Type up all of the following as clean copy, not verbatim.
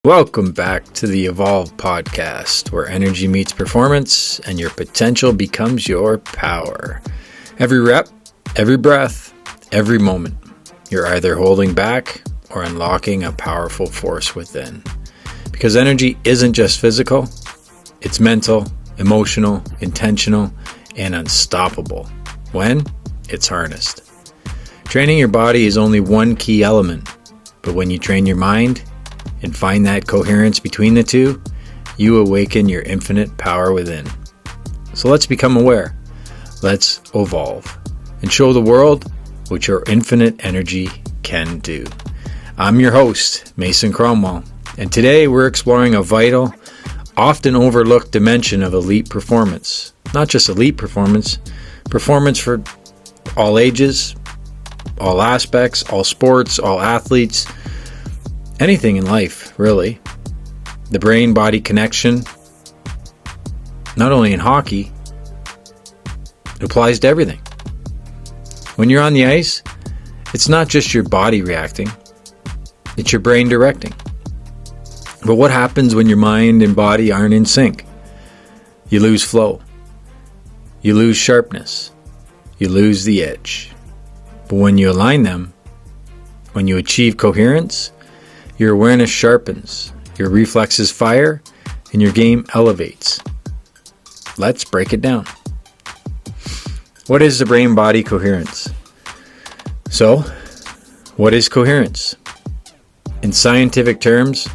Welcome back to the OVOLVE Podcast, where energy meets performance and your potential becomes your power. Every rep, every breath, every moment, you're either holding back or unlocking a powerful force within. Because energy isn't just physical, it's mental, emotional, intentional, and unstoppable when it's harnessed. Training your body is only one key element, but when you train your mind and find that coherence between the two, you awaken your infinite power within. So let's become aware. Let's evolve and show the world what your infinite energy can do. I'm your host, Mason Cromwell, and today we're exploring a vital, often overlooked dimension of elite performance. Not just elite performance, performance for all ages, all aspects, all sports, all athletes, anything in life, really. The brain-body connection, not only in hockey, it applies to everything. When you're on the ice, it's not just your body reacting, it's your brain directing. But what happens when your mind and body aren't in sync? You lose flow. You lose sharpness. You lose the edge. But when you align them, when you achieve coherence, your awareness sharpens, your reflexes fire, and your game elevates. Let's break it down. What is the brain-body coherence? So, what is coherence? In scientific terms,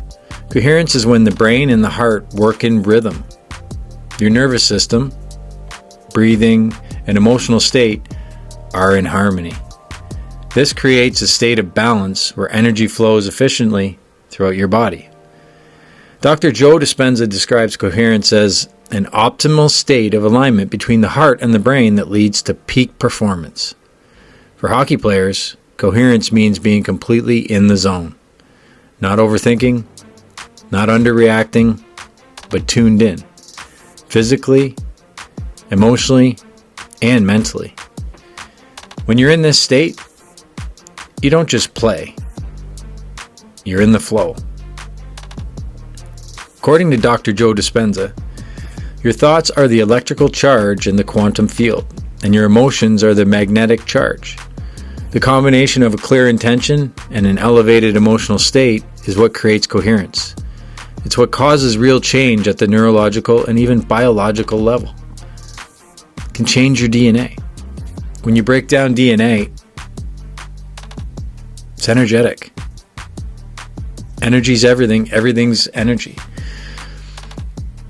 coherence is when the brain and the heart work in rhythm. Your nervous system, breathing, and emotional state are in harmony. This creates a state of balance where energy flows efficiently throughout your body. Dr. Joe Dispenza describes coherence as an optimal state of alignment between the heart and the brain that leads to peak performance. For hockey players, coherence means being completely in the zone. Not overthinking, not underreacting, but tuned in. Physically, emotionally, and mentally. When you're in this state, you don't just play. You're in the flow. According to Dr. Joe Dispenza, your thoughts are the electrical charge in the quantum field, and your emotions are the magnetic charge. The combination of a clear intention and an elevated emotional state is what creates coherence. It's what causes real change at the neurological and even biological level. It can change your DNA. When you break down DNA, it's energetic. Energy's everything. Everything's energy.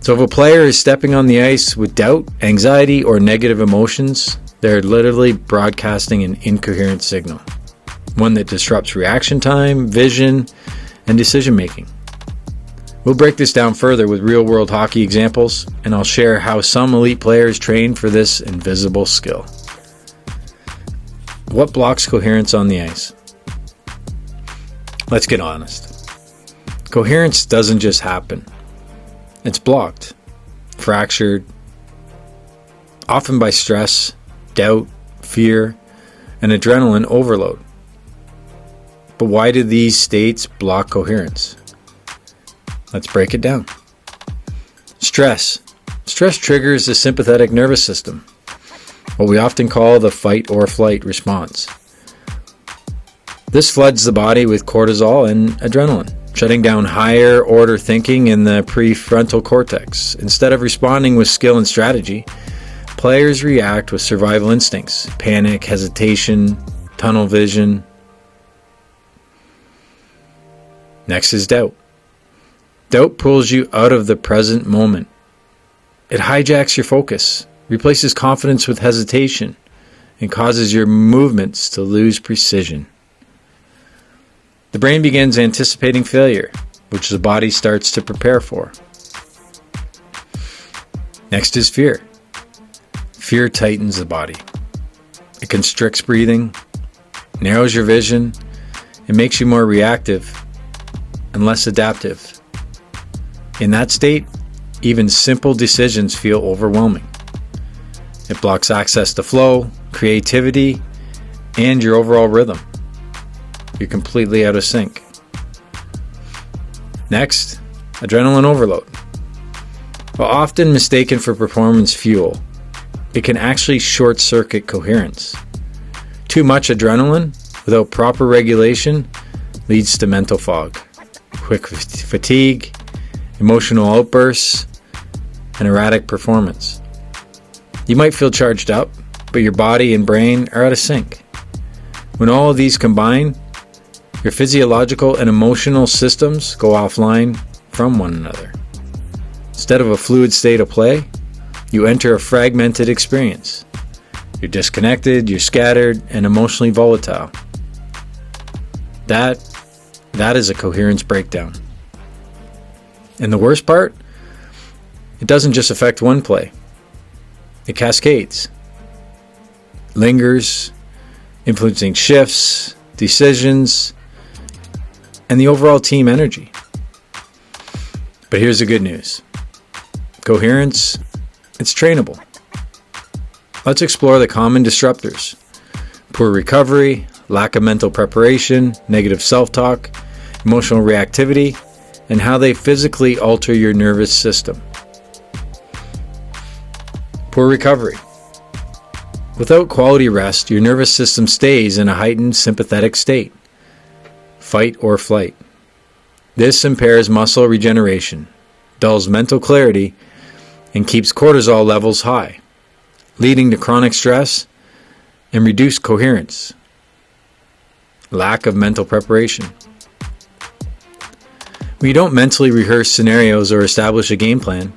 So if a player is stepping on the ice with doubt, anxiety, or negative emotions, they're literally broadcasting an incoherent signal. One that disrupts reaction time, vision, and decision making. We'll break this down further with real-world hockey examples, and I'll share how some elite players train for this invisible skill. What blocks coherence on the ice? Let's get honest. Coherence doesn't just happen. It's blocked, fractured, often by stress, doubt, fear, and adrenaline overload. But why do these states block coherence? Let's break it down. Stress. Stress triggers the sympathetic nervous system, what we often call the fight or flight response. This floods the body with cortisol and adrenaline, shutting down higher order thinking in the prefrontal cortex. Instead of responding with skill and strategy, players react with survival instincts, panic, hesitation, tunnel vision. Next is doubt. Doubt pulls you out of the present moment. It hijacks your focus, replaces confidence with hesitation, and causes your movements to lose precision. The brain begins anticipating failure, which the body starts to prepare for. Next is fear. Fear tightens the body. It constricts breathing, narrows your vision, and makes you more reactive and less adaptive. In that state, even simple decisions feel overwhelming. It blocks access to flow, creativity, and your overall rhythm. You're completely out of sync. Next, adrenaline overload. While often mistaken for performance fuel, it can actually short-circuit coherence. Too much adrenaline without proper regulation leads to mental fog, quick fatigue, emotional outbursts, and erratic performance. You might feel charged up, but your body and brain are out of sync. When all of these combine, your physiological and emotional systems go offline from one another. Instead of a fluid state of play, you enter a fragmented experience. You're disconnected, you're scattered, and emotionally volatile. That is a coherence breakdown. And the worst part, it doesn't just affect one play. It cascades, lingers, influencing shifts, decisions, and the overall team energy. But here's the good news. Coherence, it's trainable. Let's explore the common disruptors: poor recovery, lack of mental preparation, negative self-talk, emotional reactivity, and how they physically alter your nervous system. Poor recovery. Without quality rest, your nervous system stays in a heightened sympathetic state, fight or flight. This impairs muscle regeneration, dulls mental clarity, and keeps cortisol levels high, leading to chronic stress and reduced coherence. Lack of mental preparation. When you don't mentally rehearse scenarios or establish a game plan,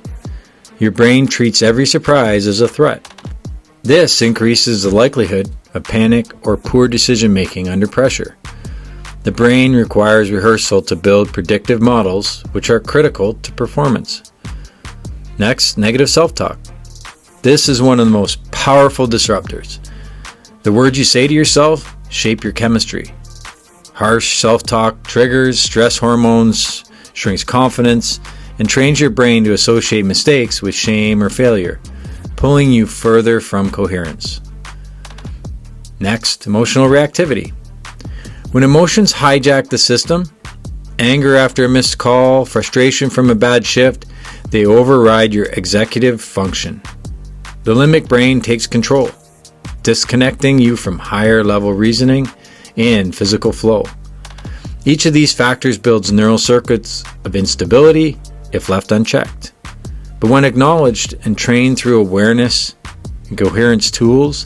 your brain treats every surprise as a threat. This increases the likelihood of panic or poor decision making under pressure. The brain requires rehearsal to build predictive models, which are critical to performance. Next, negative self-talk. This is one of the most powerful disruptors. The words you say to yourself shape your chemistry. Harsh self-talk triggers stress hormones, shrinks confidence, and trains your brain to associate mistakes with shame or failure, pulling you further from coherence. Next, emotional reactivity. When emotions hijack the system, anger after a missed call, frustration from a bad shift, they override your executive function. The limbic brain takes control, disconnecting you from higher level reasoning and physical flow. Each of these factors builds neural circuits of instability if left unchecked. But when acknowledged and trained through awareness and coherence tools,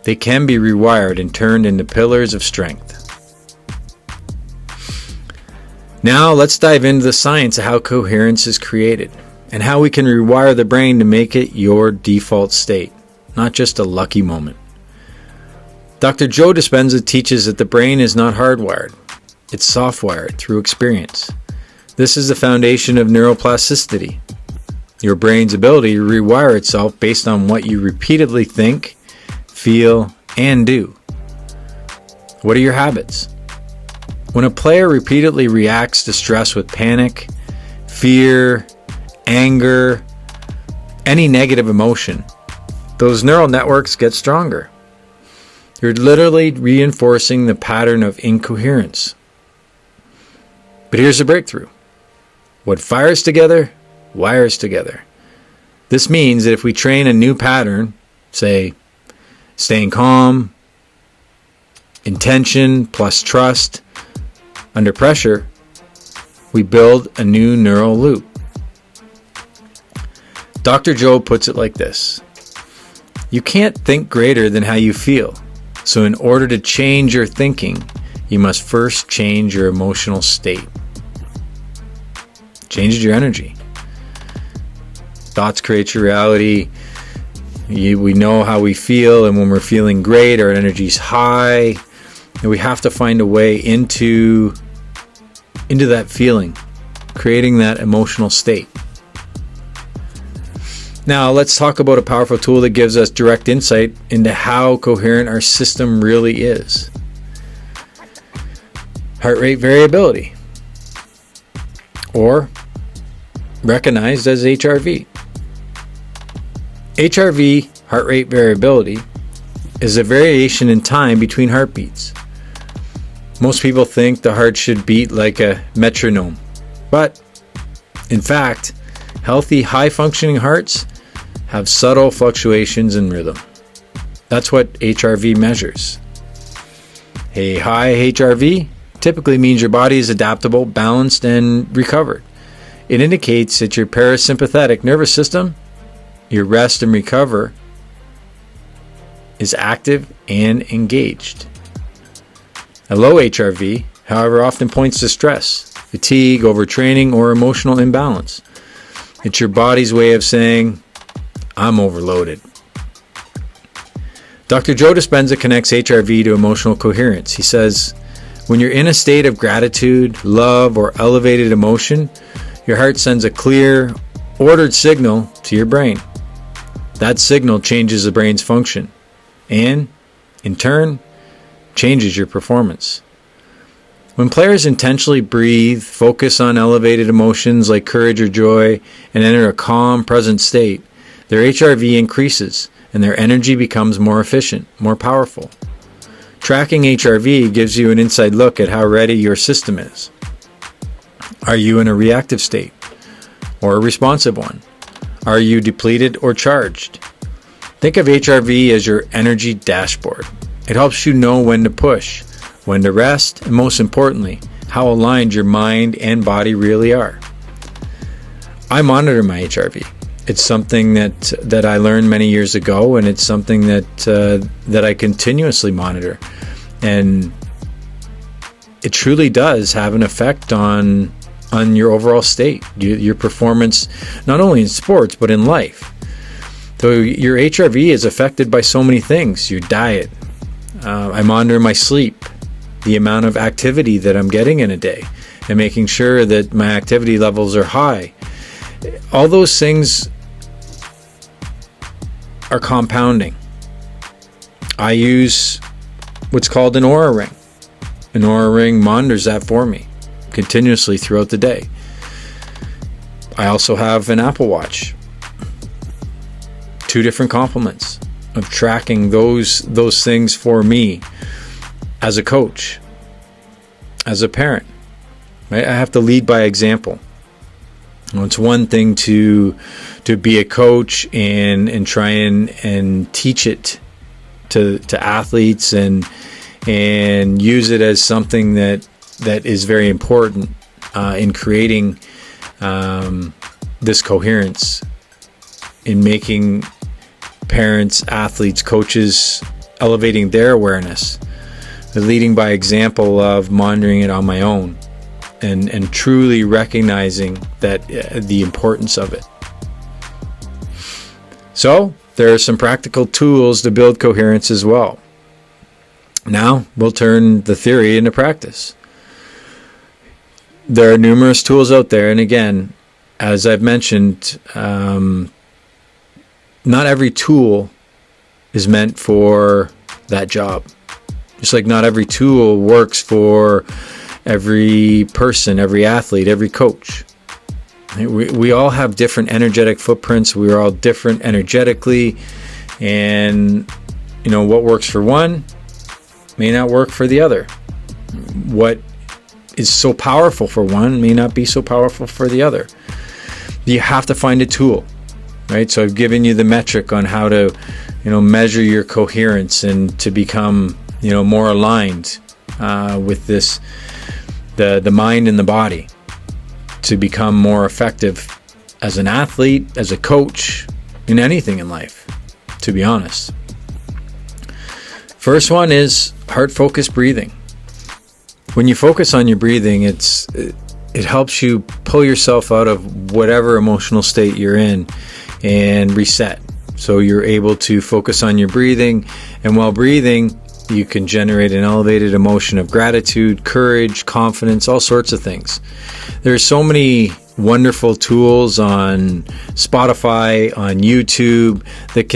they can be rewired and turned into pillars of strength. Now let's dive into the science of how coherence is created and how we can rewire the brain to make it your default state, not just a lucky moment. Dr. Joe Dispenza teaches that the brain is not hardwired, it's softwired through experience. This is the foundation of neuroplasticity, your brain's ability to rewire itself based on what you repeatedly think, feel, and do. What are your habits? When a player repeatedly reacts to stress with panic, fear, anger, any negative emotion, those neural networks get stronger. You're literally reinforcing the pattern of incoherence. But here's the breakthrough. What fires together, wires together. This means that if we train a new pattern, say, staying calm, intention plus trust, under pressure, we build a new neural loop. Dr. Joe puts it like this. You can't think greater than how you feel. So in order to change your thinking, you must first change your emotional state. Changes your energy. Thoughts create your reality. We know how we feel, and when we're feeling great, our energy's high. And we have to find a way into that feeling, creating that emotional state. Now, let's talk about a powerful tool that gives us direct insight into how coherent our system really is. Heart rate variability, or recognized as HRV. HRV, heart rate variability, is a variation in time between heartbeats. Most people think the heart should beat like a metronome, But in fact, healthy, high-functioning hearts have subtle fluctuations in rhythm. That's what HRV measures. A high HRV typically means your body is adaptable, balanced, and recovered. It indicates that your parasympathetic nervous system, your rest and recover, is active and engaged. A low HRV, however, often points to stress, fatigue, overtraining, or emotional imbalance. It's your body's way of saying, I'm overloaded. Dr. Joe Dispenza connects HRV to emotional coherence. He says, when you're in a state of gratitude, love, or elevated emotion, your heart sends a clear, ordered signal to your brain. That signal changes the brain's function and, in turn, changes your performance. When players intentionally breathe, focus on elevated emotions like courage or joy, and enter a calm, present state, their HRV increases and their energy becomes more efficient, more powerful. Tracking HRV gives you an inside look at how ready your system is. Are you in a reactive state or a responsive one? Are you depleted or charged? Think of HRV as your energy dashboard. It helps you know when to push, when to rest, and most importantly, how aligned your mind and body really are. I monitor my HRV. It's something that I learned many years ago, and it's something that I continuously monitor. And it truly does have an effect on your overall state, your performance, not only in sports, but in life. So your HRV is affected by so many things. Your diet. I monitor my sleep, the amount of activity that I'm getting in a day, and making sure that my activity levels are high. All those things are compounding. I use what's called an Aura Ring. An Aura Ring monitors that for me continuously throughout the day. I also have an Apple Watch. 2 different complements of tracking those things for me as a coach, as a parent. Right? I have to lead by example. It's one thing to be a coach and try and teach it to athletes and use it as something that is very important in creating this coherence, in making parents, athletes, coaches elevating their awareness, leading by example of monitoring it on my own. And truly recognizing that the importance of it. So there are some practical tools to build coherence as well. Now we'll turn the theory into practice. There are numerous tools out there, and again, as I've mentioned, not every tool is meant for that job. Just like not every tool works for every person, every athlete, every coach. We all have different energetic footprints. We're all different energetically. And, what works for one may not work for the other. What is so powerful for one may not be so powerful for the other. You have to find a tool, right? So I've given you the metric on how to, measure your coherence and to become, more aligned with this, the mind and the body, to become more effective as an athlete, as a coach, in anything in life, to be honest. First one is heart-focused breathing. When you focus on your breathing, it helps you pull yourself out of whatever emotional state you're in and reset. So you're able to focus on your breathing, and while breathing, you can generate an elevated emotion of gratitude, courage, confidence, all sorts of things. There's so many wonderful tools on Spotify, on YouTube that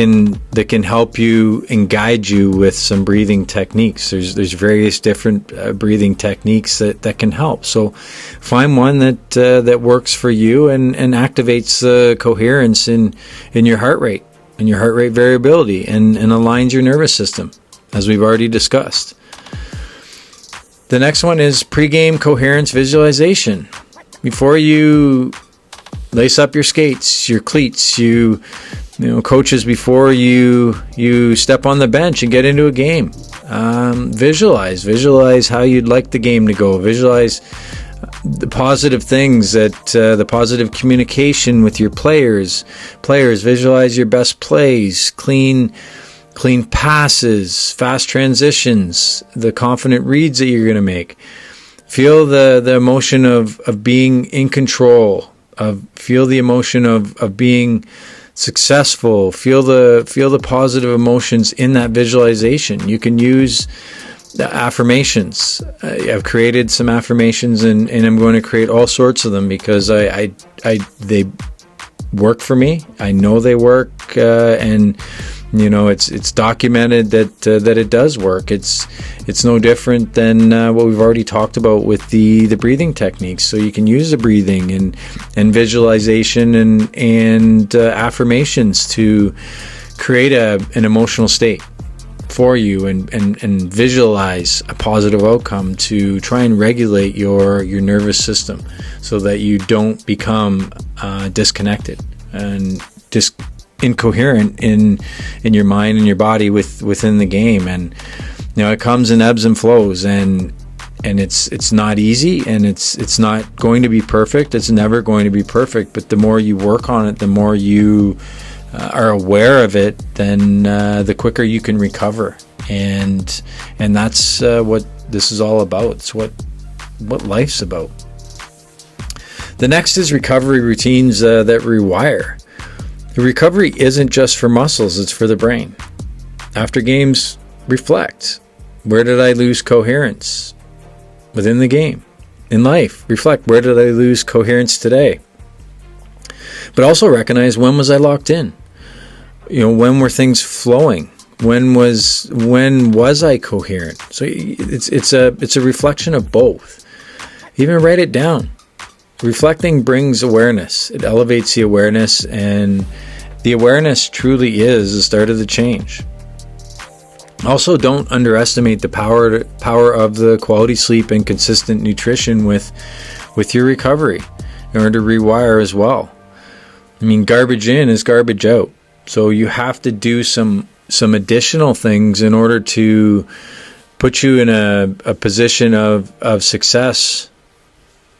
can help you and guide you with some breathing techniques. There's various different breathing techniques that can help. So find one that works for you and activates the coherence in your heart rate and your heart rate variability and aligns your nervous system, as we've already discussed. The next one is pregame coherence visualization. before you lace up your skates, your cleats, coaches, before you step on the bench and get into a game. Visualize how you'd like the game to go. Visualize the positive things, the positive communication with your players. Visualize your best plays, clean passes, fast transitions, the confident reads that you're going to make. Feel the emotion of being in control. Feel the emotion of being successful. Feel the positive emotions in that visualization. You can use the affirmations. I've created some affirmations, and I'm going to create all sorts of them because they work for me. I know they work, and it's documented that it does work. It's no different than what we've already talked about with the breathing techniques. So you can use the breathing and visualization and affirmations to create an emotional state for you and visualize a positive outcome to try and regulate your nervous system so that you don't become disconnected and incoherent in your mind and your body within the game. And it comes in ebbs and flows, and it's not easy, and it's not going to be perfect. It's never going to be perfect, but the more you work on it, the more you are aware of it, then the quicker you can recover. And that's what this is all about. It's what life's about. The next is recovery routines that rewire. The recovery isn't just for muscles, it's for the brain. After games, reflect. Where did I lose coherence within the game? In life, reflect. Where did I lose coherence today? But also recognize, when was I locked in? When were things flowing? When was I coherent? So it's a reflection of both. Even write it down. Reflecting brings awareness. It elevates the awareness, and the awareness truly is the start of the change. Also, don't underestimate the power of the quality sleep and consistent nutrition with your recovery in order to rewire as well. Garbage in is garbage out. So you have to do some additional things in order to put you in a position of success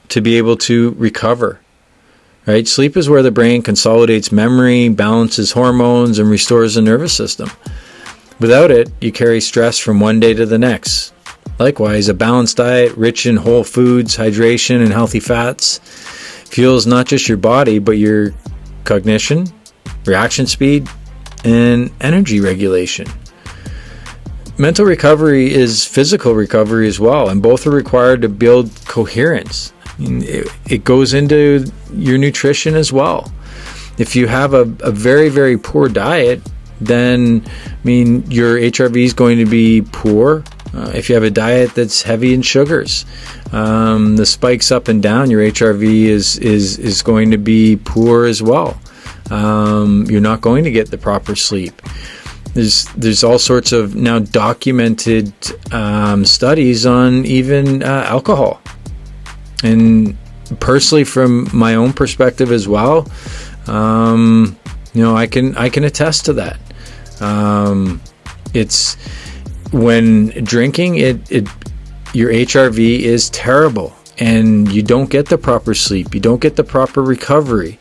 to be able to recover. Right? Sleep is where the brain consolidates memory, balances hormones, and restores the nervous system. Without it, you carry stress from one day to the next. Likewise, a balanced diet rich in whole foods, hydration, and healthy fats fuels not just your body, but your cognition, reaction speed, and energy regulation. Mental recovery is physical recovery as well, and both are required to build coherence. It goes into your nutrition as well. If you have a very, very poor diet, then your HRV is going to be poor. If you have a diet that's heavy in sugars, the spikes up and down, your HRV is going to be poor as well. You're not going to get the proper sleep. There's all sorts of now documented studies on even alcohol. And personally, from my own perspective as well, I can attest to that. It's when drinking, your HRV is terrible, and you don't get the proper sleep. You don't get the proper recovery.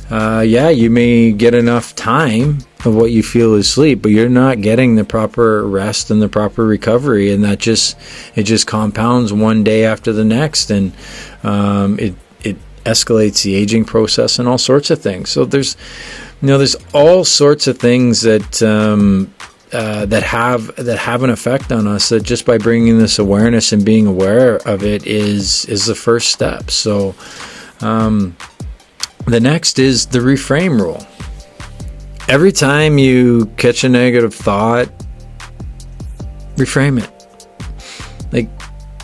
You may get enough time of what you feel is sleep, but you're not getting the proper rest and the proper recovery, and it just compounds one day after the next, and it escalates the aging process and all sorts of things. So there's all sorts of things that have an effect on us, that just by bringing this awareness and being aware of it is the first step. So the next is the reframe rule. Every time you catch a negative thought, reframe it. Like,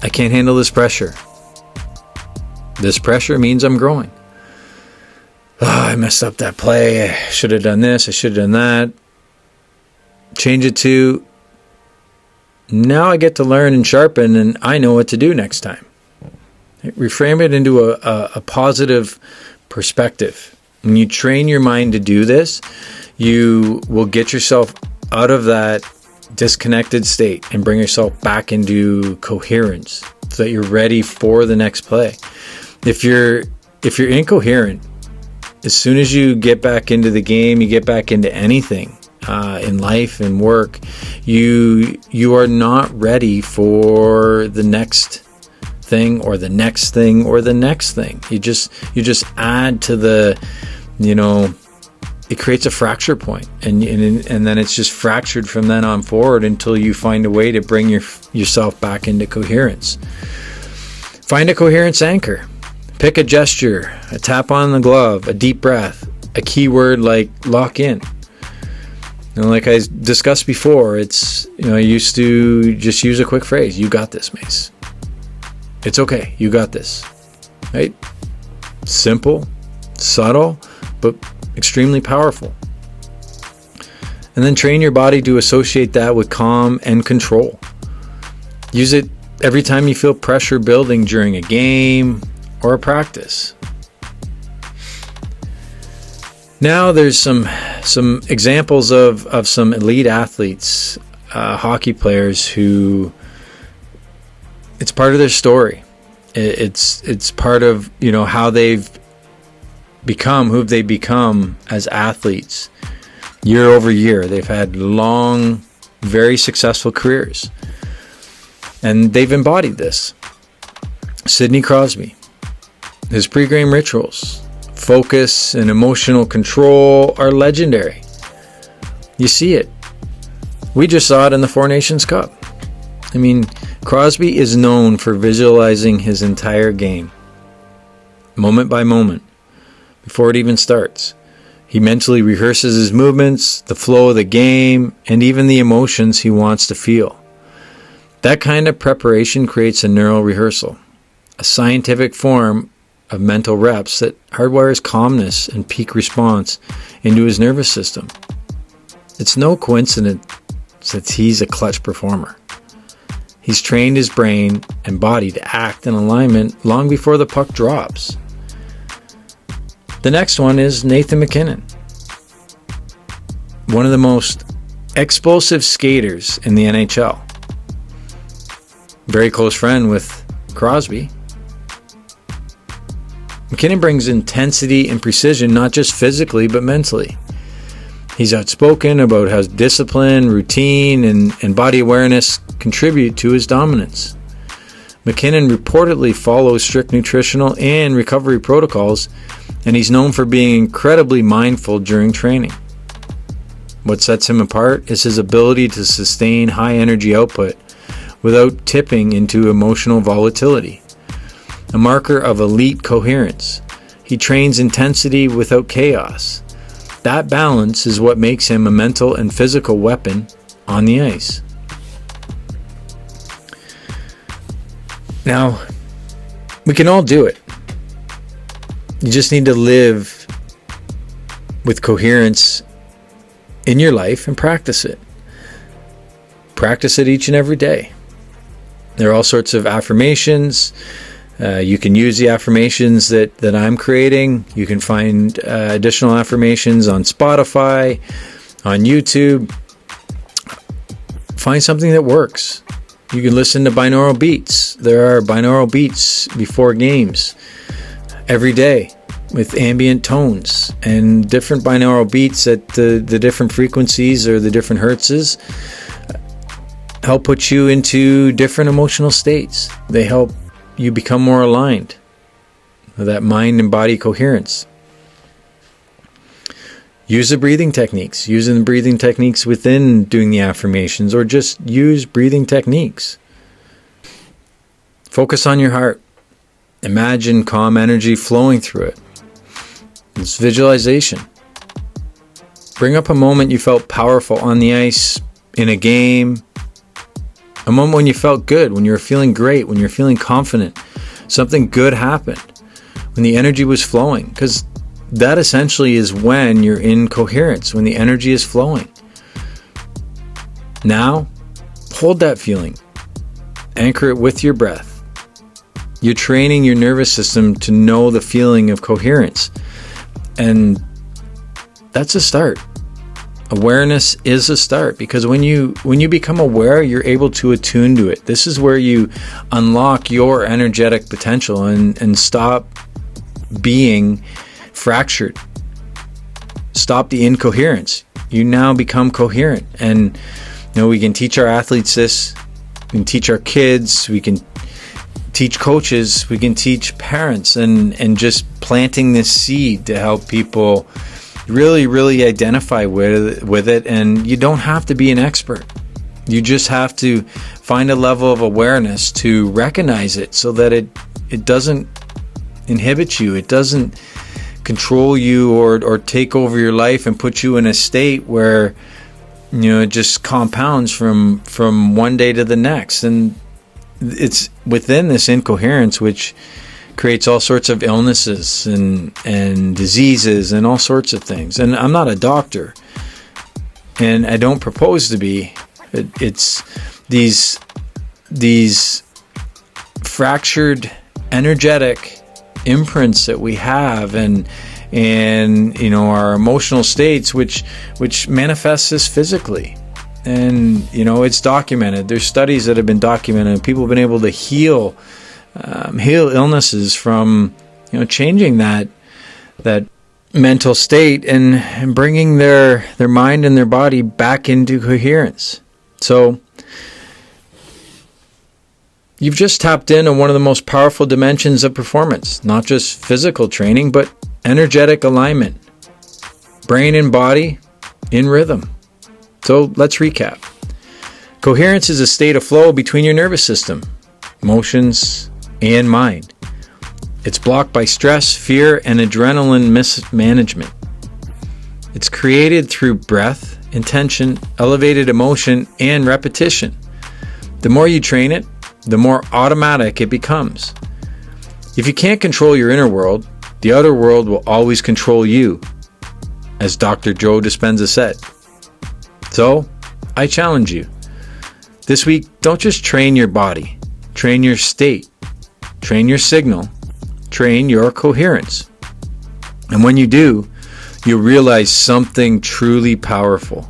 I can't handle this pressure. This pressure means I'm growing. I messed up that play. I should have done this. I should have done that. Change it to, now I get to learn and sharpen, and I know what to do next time. Reframe it into a positive perspective. When you train your mind to do this, you will get yourself out of that disconnected state and bring yourself back into coherence so that you're ready for the next play. If you're incoherent, as soon as you get back into the game, you get back into anything in life and work, you are not ready for the next thing or the next thing or the next thing. You just add to the, it creates a fracture point, and then it's just fractured from then on forward until you find a way to bring yourself back into coherence. Find a coherence anchor. Pick a gesture, a tap on the glove, a deep breath, a keyword like lock in. Like I discussed before, it's, I used to just use a quick phrase. You got this, Mace. It's okay. You got this. Right? Simple, subtle, but extremely powerful. And then train your body to associate that with calm and control. Use it every time you feel pressure building during a game or a practice. Now there's some examples of some elite athletes, hockey players who it's part of their story. It's part of how they've become who they've become as athletes. Year over year, they've had long, very successful careers, and they've embodied this. Sidney Crosby, his pre-game rituals, focus and emotional control are legendary. You see it. We just saw it in the Four Nations Cup. Crosby is known for visualizing his entire game, moment by moment, before it even starts. He mentally rehearses his movements, the flow of the game, and even the emotions he wants to feel. That kind of preparation creates a neural rehearsal, a scientific form of mental reps that hardwires calmness and peak response into his nervous system. It's no coincidence that he's a clutch performer. He's trained his brain and body to act in alignment long before the puck drops. The next one is Nathan MacKinnon, one of the most explosive skaters in the NHL. Very close friend with Crosby. MacKinnon brings intensity and precision, not just physically, but mentally. He's outspoken about how discipline, routine, and body awareness contribute to his dominance. MacKinnon reportedly follows strict nutritional and recovery protocols, and he's known for being incredibly mindful during training. What sets him apart is his ability to sustain high energy output without tipping into emotional volatility, a marker of elite coherence. He trains intensity without chaos. That balance is what makes him a mental and physical weapon on the ice. Now, we can all do it. You just need to live with coherence in your life and practice it. Practice it each and every day. There are all sorts of affirmations. You can use the affirmations that I'm creating. You can find additional affirmations on Spotify, on YouTube. Find something that works. You can listen to binaural beats. There are binaural beats before games every day with ambient tones, and different binaural beats at the different frequencies or the different hertzes help put you into different emotional states. They help you become more aligned with that mind and body coherence. Use the breathing techniques. Using the breathing techniques within doing the affirmations, or just use breathing techniques. Focus on your heart. Imagine calm energy flowing through it. It's visualization. Bring up a moment you felt powerful on the ice, in a game. A moment when you felt good, when you were feeling great, when you're feeling confident. Something good happened, when the energy was flowing. Because that essentially is when you're in coherence, when the energy is flowing. Now, hold that feeling. Anchor it with your breath. You're training your nervous system to know the feeling of coherence. And that's a start. Awareness is a start, because when you become aware, you're able to attune to it. This is where you unlock your energetic potential and stop being fractured. Stop the incoherence. You now become coherent. And we can teach our athletes this. We can teach our kids. We can teach coaches. We can teach parents, and just planting this seed to help people really, really identify with it. And you don't have to be an expert. You just have to find a level of awareness to recognize it, so that it doesn't inhibit you. It doesn't control you or take over your life and put you in a state where it just compounds from one day to the next. And it's within this incoherence which creates all sorts of illnesses and diseases and all sorts of things. And I'm not a doctor, and I don't propose to be. It's these fractured energetic imprints that we have, and our emotional states which manifests this physically. And it's documented. There's studies that have been documented. People have been able to heal illnesses from changing that mental state and bringing their mind and their body back into coherence. So you've just tapped into one of the most powerful dimensions of performance, not just physical training, but energetic alignment, brain and body in rhythm. So let's recap. Coherence is a state of flow between your nervous system, emotions, and mind. It's blocked by stress, fear, and adrenaline mismanagement. It's created through breath, intention, elevated emotion, and repetition. The more you train it, the more automatic it becomes. If you can't control your inner world, the outer world will always control you, as Dr. Joe Dispenza said. So, I challenge you. This week, don't just train your body. Train your state. Train your signal. Train your coherence. And when you do, you'll realize something truly powerful.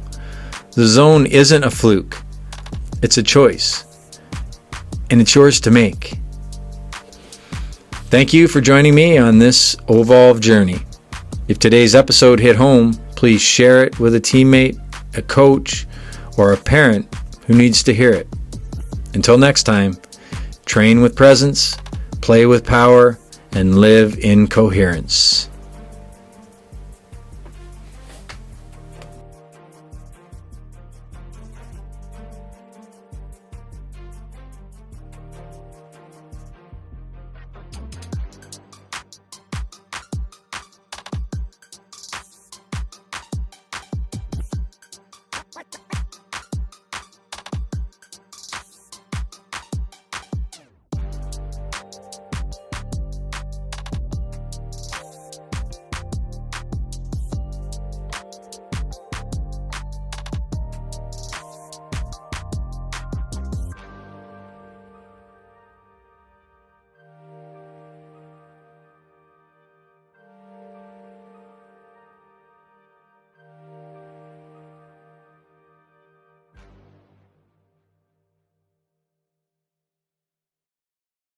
The zone isn't a fluke. It's a choice. And it's yours to make. Thank you for joining me on this OVOLVE journey. If today's episode hit home, please share it with a teammate, a coach, or a parent who needs to hear it. Until next time, train with presence, play with power, and live in coherence.